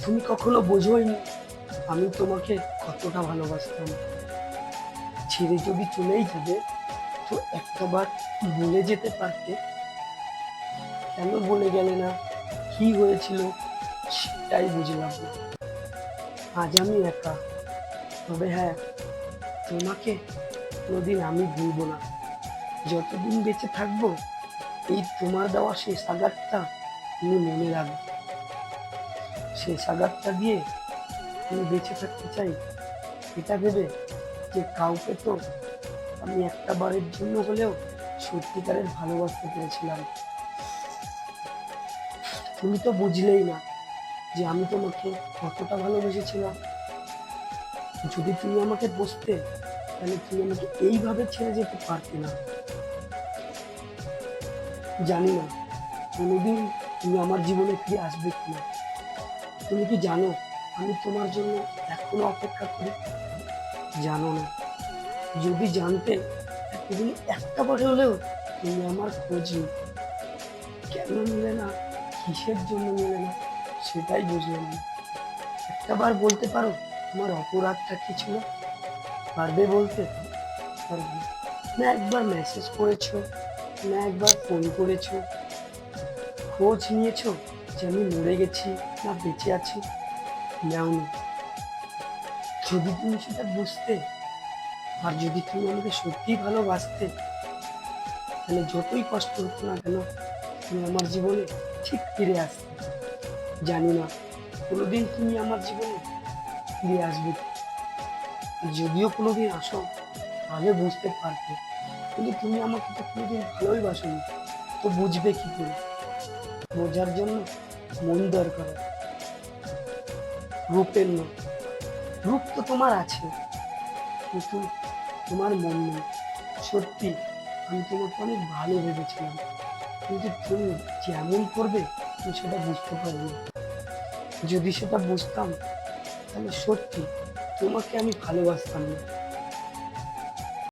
তুমি কখনো বোঝোইনি আমি তোমাকে কতটা ভালোবাসতাম। ছেড়ে যদি চলেই যাবে তো একটাবার বলে যেতে পারতে, কেন বলে গেলে না, কি হয়েছিল সেটাই বুঝলাম না। আজ আমি একা, তবে হ্যাঁ, তোমাকে কোনোদিন আমি ভুলবো না। যতদিন বেঁচে থাকবো এই তোমার দেওয়া শেষ আঘাতটা আমি মনে রাখবো। শেষ আঘাতটা দিয়ে আমি বেঁচে থাকতে চাই এটা ভেবে যে কাউকে তো আমি একটা বারের জন্য হলেও সত্যিকারের ভালোবাসতে পেরেছিলাম। তুমি তো বুঝলেই না যে আমি তোমাকে কতটা ভালোবেসেছিলাম। যদি তুমি আমাকে বুঝতে তাহলে তুমি আমাকে এইভাবে ছেড়ে যেতে পারতে না। জানি না কোনোদিন তুমি আমার জীবনে ফিরে আসবে কিনা। তুমি কি জানো আমি তোমার জন্য এখনো অপেক্ষা করি? জানো না, যদি জানতে এতদিন একটা বার হলেও তুমি আমার খোঁজ নিতে। কেন নিলে না, কিসের জন্য নিলে না, সেটাই বুঝলাম না। একটা বার বলতে পারো তোমার অপরাধটা কি ছিল? পারবে বলতে? পারবে না। না একবার মেসেজ করেছো, না একবার ফোন করেছো, খোঁজ নিয়েছো যে আমি মরে গেছি না বেঁচে আছি? নাওনি। যদি তুমি সেটা বুঝতে, আর যদি তুমি আমাকে সত্যিই ভালোবাসতে, তাহলে যতই কষ্ট হতো না কেন তুমি আমার জীবনে ঠিক ফিরে আসতে। জানি না কোনোদিন তুমি আমার জীবনে ফিরে আসবে কি। আর যদিও কোনোদিন আসো তাহলে বুঝতে পারবে, কিন্তু তুমি আমাকে তো কোনোদিন ভালোই বাসোনি, তো বুঝবে কি করে? বোঝার জন্য মন দরকার, রূপের নয়। রূপ তো তোমার আছে কিন্তু তোমার মন নেই। সত্যি আমি তোমাকে অনেক ভালো ভেবেছিলাম, কিন্তু তুমি যেমন করবে আমি সেটা বুঝতে পারিনি। যদি সেটা বুঝতাম তাহলে সত্যি তোমাকে আমি ভালোবাসতাম না।